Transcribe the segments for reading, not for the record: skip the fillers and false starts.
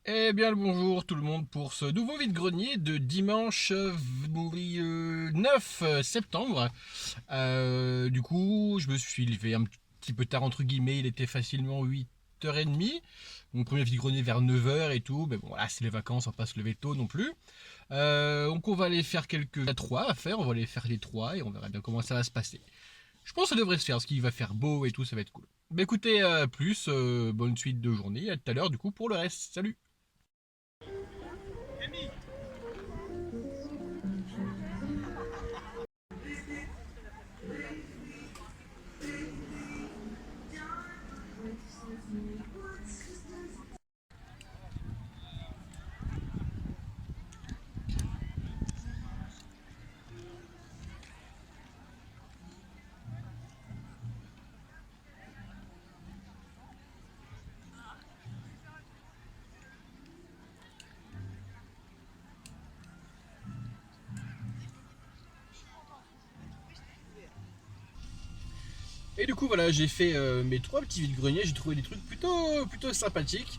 Eh bien le bonjour tout le monde pour ce nouveau vide-grenier de dimanche 9 septembre. Du coup, je me suis levé un petit peu tard entre guillemets, il était facilement 8h30. Mon premier vide-grenier vers 9h et tout, mais bon là c'est les vacances, on va pas se lever tôt non plus. Donc on va aller faire quelques 3 à faire, on va aller faire les 3 et on verra bien comment ça va se passer. Je pense que ça devrait se faire, parce qu'il va faire beau et tout, ça va être cool. Bah écoutez, plus, bonne suite de journée, à tout à l'heure du coup pour le reste, salut. Et du coup voilà, j'ai fait mes 3 petits vides-greniers, j'ai trouvé des trucs plutôt sympathiques.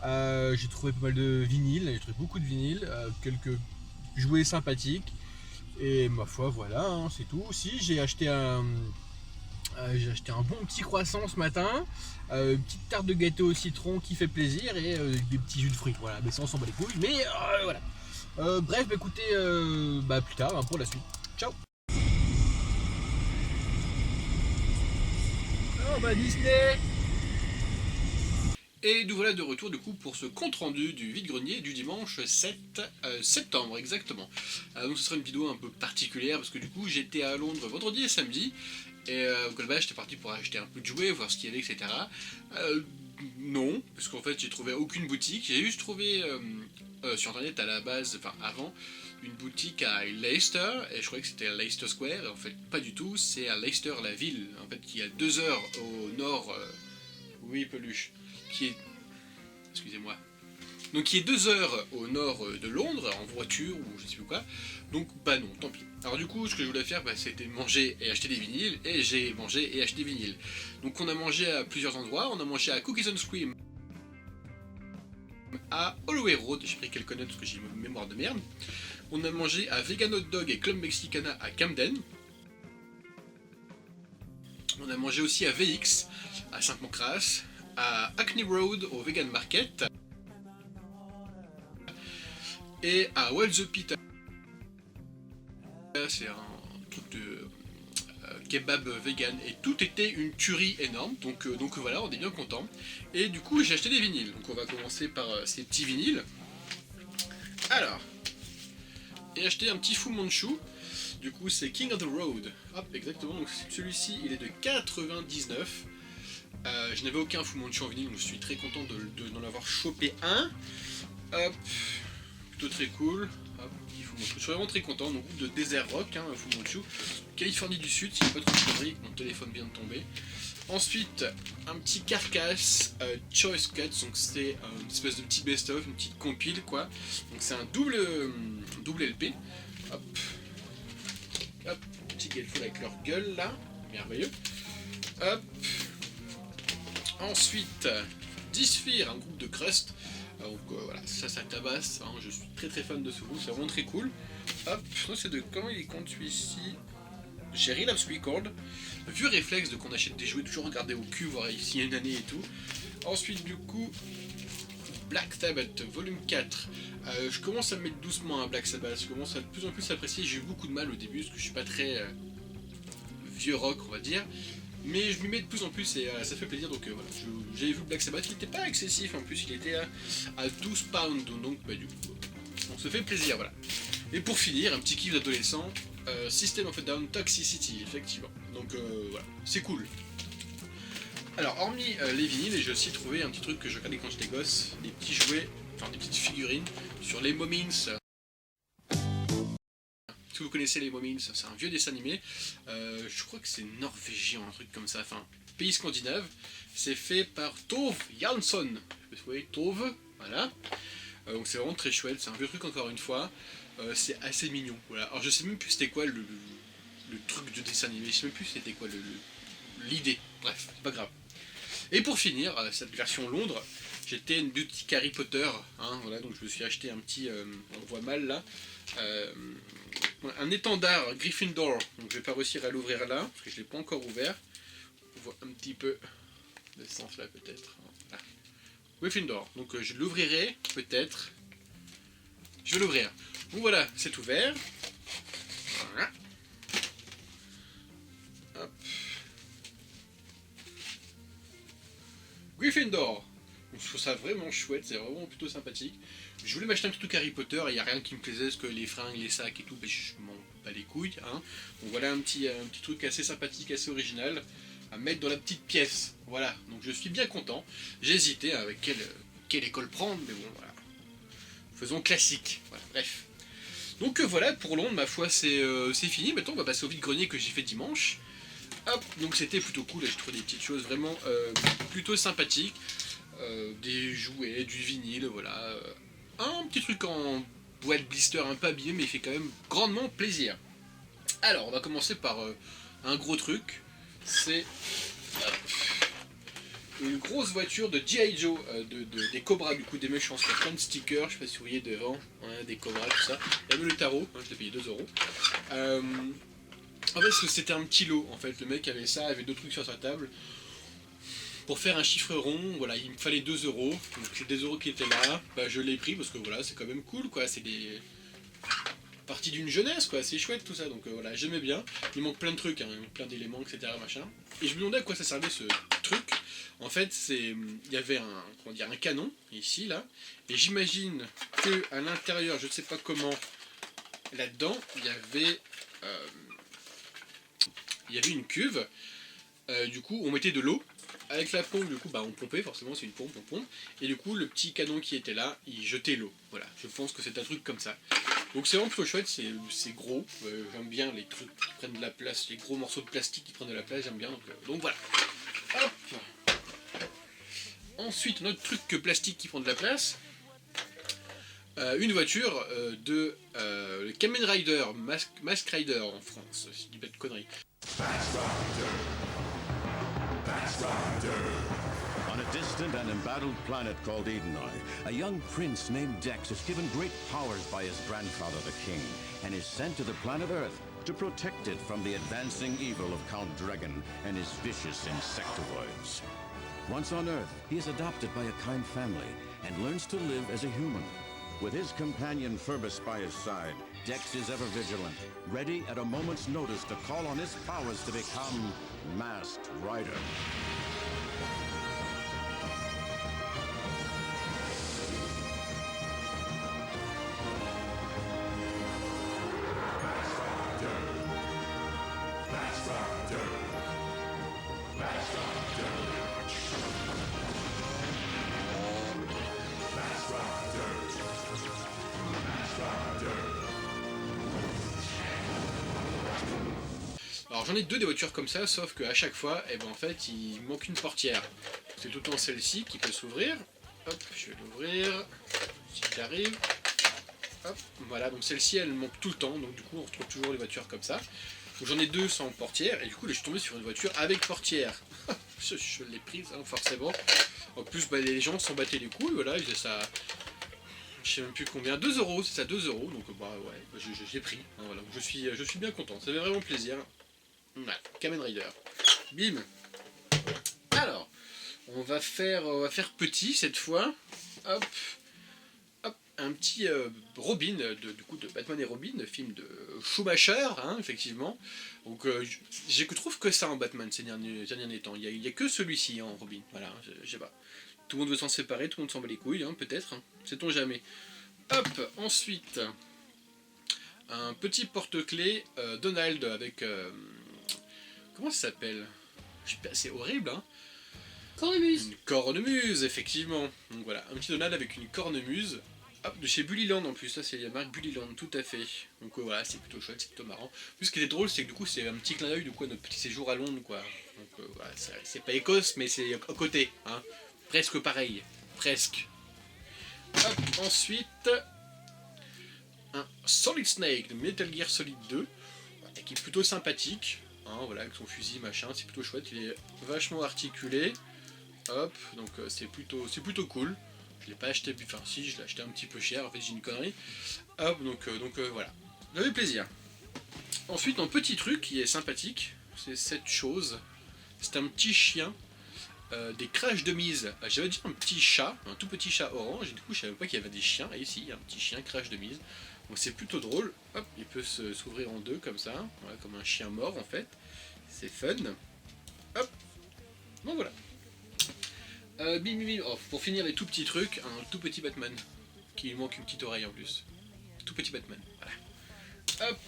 J'ai trouvé pas mal de vinyles, j'ai trouvé beaucoup de vinyles, quelques jouets sympathiques. Et ma foi voilà, hein, c'est tout. Si j'ai acheté un bon petit croissant ce matin, une petite tarte de gâteau au citron qui fait plaisir et des petits jus de fruits. Voilà, mais ça on s'en bat les couilles. Mais voilà. Bref, bah, écoutez, plus tard hein, pour la suite. Ciao. Oh bah Disney. Et nous voilà de retour du coup pour ce compte rendu du vide-grenier du dimanche 7 septembre exactement. Donc ce sera une vidéo un peu particulière parce que du coup j'étais à Londres vendredi et samedi et au Colbert j'étais parti pour acheter un peu de jouets, voir ce qu'il y avait etc. Non, parce qu'en fait j'ai trouvé aucune boutique, j'ai juste trouvé sur internet à la base, enfin avant, une boutique à Leicester et je croyais que c'était à Leicester Square et en fait pas du tout, c'est à Leicester la ville en fait qui est à 2 heures au nord, oui peluche, qui est excusez-moi. Donc qui est 2 heures au nord de Londres, en voiture ou je sais plus quoi. Donc bah non, tant pis. Alors du coup, ce que je voulais faire, c'était manger et acheter des vinyles, et j'ai mangé et acheté des vinyles. Donc on a mangé à plusieurs endroits, on a mangé à Cookies and Cream, à Holloway Road, j'ai pris quelques notes parce que j'ai une mémoire de merde. On a mangé à Vegan Hot Dog et Club Mexicana à Camden. On a mangé aussi à VX, à Saint-Pancras, à Hackney Road au Vegan Market, et à Well the Pit. C'est un truc de kebab vegan et tout était une tuerie énorme, donc voilà, on est bien content. Et du coup j'ai acheté des vinyles, donc on va commencer par ces petits vinyles. Alors, j'ai acheté un petit Fu Manchu, du coup c'est King of the Road, hop exactement, donc celui-ci il est de 99. Je n'avais aucun Fu Manchu en vinyle, donc je suis très content d'en avoir chopé un. Hop, plutôt très cool. Hop, je suis vraiment très content, donc de Desert Rock, hein, Fu Manchu, Californie du Sud, si pas trop de conneries, mon téléphone vient de tomber. Ensuite, un petit carcasse Choice Cuts, donc c'est une espèce de petit best-of, une petite compile quoi. Donc c'est un double LP. Hop, hop, petit gatefold avec leur gueule là, merveilleux. Hop. Ensuite, Disphere, un groupe de crust. Donc voilà, ça tabasse, hein, je suis très fan de ce groupe, c'est vraiment très cool. Hop, c'est de quand il compte celui-ci chez Relapse Record. Vieux réflexe de qu'on achète des jouets, toujours regarder au cul, voir ici une année et tout. Ensuite, du coup, Black Sabbath, volume 4. Je commence à me mettre doucement à Black Sabbath, je commence à de plus en plus apprécier. J'ai eu beaucoup de mal au début parce que je suis pas très vieux rock, on va dire. Mais je m'y mets de plus en plus et ça fait plaisir. Donc voilà, j'avais vu Black Sabbath, il n'était pas excessif en plus, il était à 12 pounds. Donc du coup, on se fait plaisir, voilà. Et pour finir, un petit kiff d'adolescent, System of a Down Toxicity, effectivement. Donc voilà, c'est cool. Alors, hormis les vinyles, j'ai aussi trouvé un petit truc que je regardais quand j'étais gosse, des petits jouets, enfin des petites figurines, sur les Momins. Si vous connaissez les Momins, c'est un vieux dessin animé. Je crois que c'est norvégien, un truc comme ça, enfin, pays scandinave. C'est fait par Tove Jansson. Vous voyez, Tove, voilà. Donc c'est vraiment très chouette, c'est un vieux truc encore une fois. C'est assez mignon, voilà. Alors je sais même plus c'était quoi le truc du dessin animé, je sais même plus c'était quoi l'idée. Bref, c'est pas grave. Et pour finir, cette version Londres, j'étais une boutique Harry Potter, hein, voilà, donc je me suis acheté un petit, on voit mal là, un étendard Gryffindor, donc je vais pas réussir à l'ouvrir là, parce que je l'ai pas encore ouvert, on voit un petit peu de ce sens là peut-être, voilà. Gryffindor, donc je l'ouvrirai peut-être, je vais l'ouvrir, donc voilà, c'est ouvert, voilà. Hop. Gryffindor. Je trouve ça vraiment chouette, c'est vraiment plutôt sympathique. Je voulais m'acheter un petit truc Harry Potter et il n'y a rien qui me plaisait, parce que les fringues, les sacs et tout, ben, je m'en bats les couilles. Hein. Donc voilà un petit truc assez sympathique, assez original à mettre dans la petite pièce. Voilà, donc je suis bien content. J'ai hésité avec quelle école prendre, mais bon voilà. Faisons classique, voilà, bref. Donc voilà, pour Londres, ma foi, c'est fini. Maintenant, on va passer au vide-grenier que j'ai fait dimanche. Hop, donc c'était plutôt cool, j'ai trouvé des petites choses vraiment plutôt sympathiques. Des jouets, du vinyle, voilà. Un petit truc en boîte blister un peu abîmé, mais il fait quand même grandement plaisir. Alors, on va commencer par un gros truc. C'est une grosse voiture de G.I. Joe, des Cobras, du coup, des méchants. Il y a plein de stickers, je sais pas si vous voyez devant, hein, des Cobras, tout ça. Il y a même le tarot, hein, je l'ai payé 2 euros. En fait, c'était un petit lot, en fait. Le mec avait ça, avait 2 trucs sur sa table. Pour faire un chiffre rond, voilà, il me fallait 2 euros. Donc c'est des euros qui étaient là, bah, je l'ai pris parce que voilà, c'est quand même cool, quoi. C'est des parties d'une jeunesse, quoi. C'est chouette tout ça, donc voilà, j'aimais bien. Il manque plein de trucs, hein, plein d'éléments, etc. Machin. Et je me demandais à quoi ça servait ce truc. En fait, il y avait un canon ici, là, et j'imagine que à l'intérieur, je ne sais pas comment, là-dedans, il y avait une cuve. Du coup, on mettait de l'eau. Avec la pompe, du coup, bah, on pompait, forcément, c'est une pompe, on pompe. Et du coup, le petit canon qui était là, il jetait l'eau. Voilà, je pense que c'est un truc comme ça. Donc c'est vraiment plutôt chouette, c'est gros. J'aime bien les trucs qui prennent de la place, les gros morceaux de plastique qui prennent de la place, j'aime bien. Donc voilà. Hop. Ensuite, un autre truc que plastique qui prend de la place. Une voiture de le Kamen Rider, Mask Rider en France, si je dis pas de conneries. On a distant and embattled planet called Edenoi, a young prince named Dex is given great powers by his grandfather, the king, and is sent to the planet Earth to protect it from the advancing evil of Count Dragon and his vicious insectoids. Once on Earth, he is adopted by a kind family and learns to live as a human. With his companion Phoebus by his side, Dex is ever vigilant, ready at a moment's notice to call on his powers to become Masked Rider. Alors j'en ai 2 des voitures comme ça, sauf qu'à chaque fois, eh ben, en fait, il manque une portière. C'est tout le temps celle-ci qui peut s'ouvrir. Hop, je vais l'ouvrir, si j'arrive. Hop, voilà, donc celle-ci, elle manque tout le temps, donc du coup, on retrouve toujours les voitures comme ça. Donc j'en ai 2 sans portière, et du coup, là, je suis tombé sur une voiture avec portière. je l'ai prise, hein, forcément. En plus, bah, les gens s'en battaient les couilles, voilà, ils faisaient ça... Je sais même plus combien, 2 euros, c'est ça, 2 euros, donc bah ouais, j'ai pris, hein, voilà, je suis bien content, ça fait vraiment plaisir. Ouais, Kamen Rider. Bim. Alors, on va faire petit cette fois. Hop. Hop. Un petit Robin, du coup de Batman et Robin, film de Schumacher, hein, effectivement. Donc je trouve que ça en Batman ces derniers temps. Il y a que celui-ci en Robin. Voilà, je sais pas. Tout le monde veut s'en séparer, tout le monde s'en bat les couilles, hein, peut-être. Hein, sait-on jamais. Hop. Ensuite, un petit porte-clés Donald avec... comment ça s'appelle? C'est horrible, hein. Cornemuse. Une cornemuse, effectivement. Donc voilà, un petit Donald avec une cornemuse. Hop, de chez Bullyland en plus, ça c'est la marque Bullyland, tout à fait. Donc voilà, c'est plutôt chouette, c'est plutôt marrant. Plus ce qui est drôle, c'est que du coup c'est un petit clin d'œil à notre petit séjour à Londres, quoi. Donc voilà, c'est pas Écosse, mais c'est à côté, hein. Presque pareil, presque. Hop, ensuite, un Solid Snake de Metal Gear Solid 2, qui est plutôt sympathique. Hein, voilà, avec son fusil, machin, c'est plutôt chouette, il est vachement articulé. Hop, donc c'est plutôt cool. Je l'ai pas acheté, enfin si, je l'ai acheté un petit peu cher, en fait j'ai une connerie. Hop, donc voilà. J'avais plaisir. Ensuite, un petit truc qui est sympathique, c'est cette chose. C'est un petit chien, des Crash de mise. J'avais dit un petit chat, un tout petit chat orange, et du coup je savais pas qu'il y avait des chiens. Et ici, il y a un petit chien Crash de mise. Donc c'est plutôt drôle. Hop, il peut s'ouvrir en deux comme ça, voilà, comme un chien mort en fait. C'est fun. Hop, bon voilà. Oh, pour finir les tout petits trucs, un tout petit Batman, qui lui manque une petite oreille en plus. Tout petit Batman, voilà. Hop.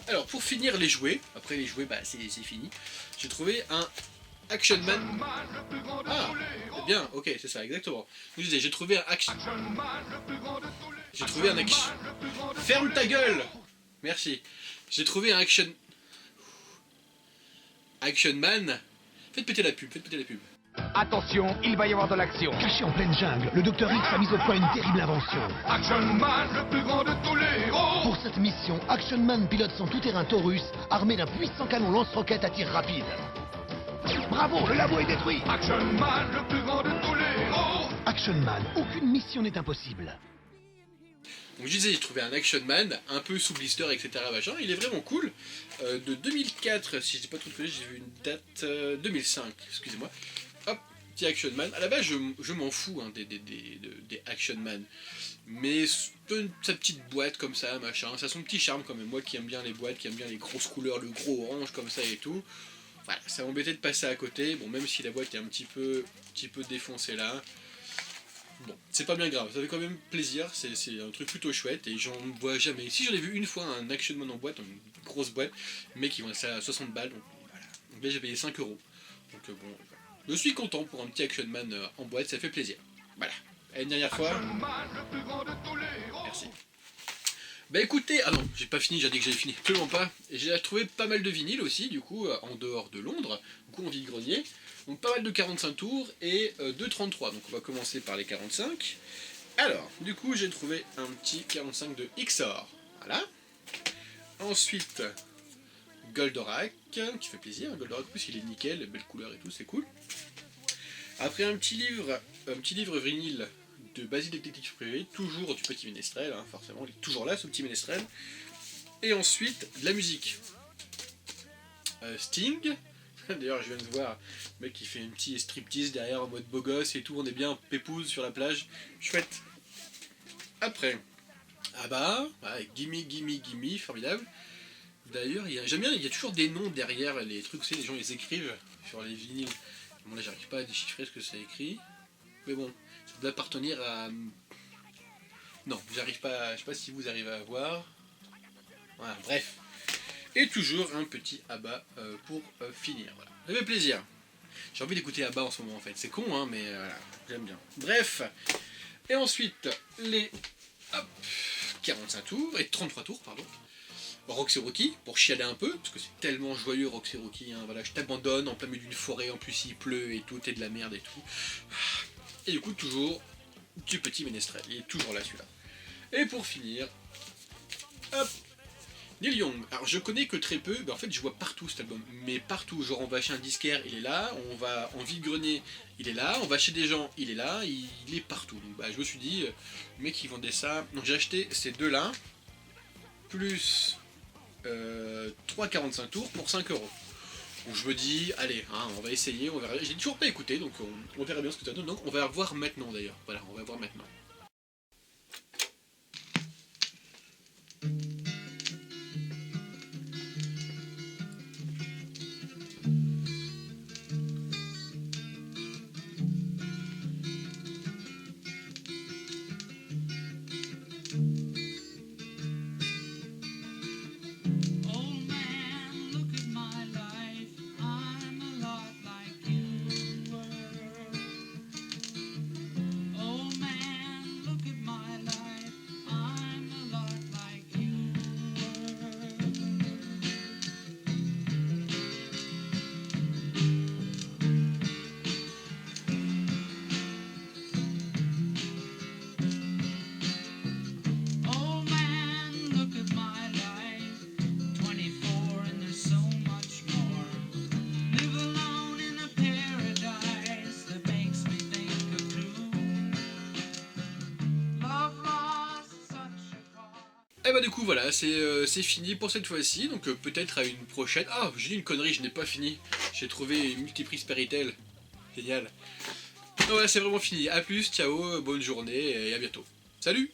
Alors pour finir les jouets, après les jouets bah c'est fini, j'ai trouvé un Action Man. Ah, c'est bien, ok, c'est ça, exactement. Je disais, j'ai trouvé un Action... J'ai trouvé un Action... Ferme ta gueule. Merci. J'ai trouvé un Action... Action Man. Faites péter la pub, faites péter la pub. Attention, il va y avoir de l'action. Caché en pleine jungle, le Dr X a mis au point une terrible invention. Action Man, le plus grand de tous les héros. Pour cette mission, Action Man pilote son tout-terrain Taurus, armé d'un puissant canon lance-roquettes à tir rapide. Bravo, le labo est détruit. Action Man, le plus grand de tous les héros. Action Man, aucune mission n'est impossible. Donc je disais, j'ai trouvé un Action Man, un peu sous blister, etc. Machin. Il est vraiment cool. De 2004, si je dis pas trop de conneries, j'ai vu une date 2005, excusez-moi. Hop, petit Action Man. À la base, je m'en fous hein, des Action Man. Mais sa petite boîte comme ça, machin, ça a son petit charme quand même. Moi qui aime bien les boîtes, qui aime bien les grosses couleurs, le gros orange comme ça et tout. Voilà, ça m'embêtait de passer à côté. Bon, même si la boîte est un petit peu défoncée là. Bon, c'est pas bien grave, ça fait quand même plaisir, c'est un truc plutôt chouette et j'en vois jamais. Si j'en ai vu une fois un Action Man en boîte, une grosse boîte, mais qui vend ça à 60 balles, donc voilà. Donc là j'ai payé 5 euros. Donc bon, je suis content pour un petit Action Man en boîte, ça fait plaisir. Voilà. Et une dernière fois. Merci. Bah écoutez, ah non, j'ai pas fini, j'ai dit que j'avais fini, absolument pas. Et j'ai trouvé pas mal de vinyles aussi, du coup, en dehors de Londres, du coup en vide-grenier. Donc pas mal de 45 tours et de 33. Donc on va commencer par les 45. Alors, du coup j'ai trouvé un petit 45 de XOR. Voilà. Ensuite, Goldorak, qui fait plaisir. Goldorak, en plus il est nickel, belle couleur et tout, c'est cool. Après un petit livre vinyle de Basile Détective Privé, toujours du petit ménestrel, hein, forcément, il est toujours là ce petit ménestrel. Et ensuite, de la musique. Sting. D'ailleurs, je viens de voir le mec qui fait un petit striptease derrière en mode beau gosse et tout. On est bien pépouze sur la plage. Chouette. Après, ABBA, avec Gimme, Gimme, Gimme, formidable. D'ailleurs, j'aime bien, il y a toujours des noms derrière les trucs, vous savez, les gens les écrivent sur les vinyles. Bon, là, j'arrive pas à déchiffrer ce que ça écrit. Mais bon, ça doit appartenir à... Non, j'arrive pas, je sais pas si vous arrivez à voir. Voilà, bref. Et toujours un petit ABBA pour finir. Voilà. Ça fait plaisir. J'ai envie d'écouter ABBA en ce moment en fait. C'est con hein, mais voilà, j'aime bien. Bref. Et ensuite, les 45 tours, et 33 tours, pardon. Roxy Rookie, pour chialer un peu, parce que c'est tellement joyeux Roxy Rookie. Hein, voilà, je t'abandonne en plein milieu d'une forêt, en plus il pleut et tout, t'es de la merde et tout. Et du coup, toujours du petit ménestrel. Il est toujours là celui-là. Et pour finir, hop, Neil Young. Alors je connais que très peu, mais en fait je vois partout cet album, mais partout, genre on va chez un disquaire, il est là, on va en vide-grenier, il est là, on va chez des gens, il est là, il est partout. Donc bah, je me suis dit, le mec qui vendait ça, donc j'ai acheté ces deux là, plus 3,45 tours pour 5 euros. Donc je me dis, allez, hein, on va essayer, on verra. J'ai toujours pas écouté, donc on verra bien ce que ça donne, donc on va voir maintenant d'ailleurs, voilà, on va voir maintenant. Oh man, Et bah du coup voilà, c'est fini pour cette fois-ci, donc peut-être à une prochaine. Ah, j'ai dit une connerie, je n'ai pas fini. J'ai trouvé Multiprise Péritel. Génial. Ouais, c'est vraiment fini. A plus, ciao, bonne journée et à bientôt. Salut!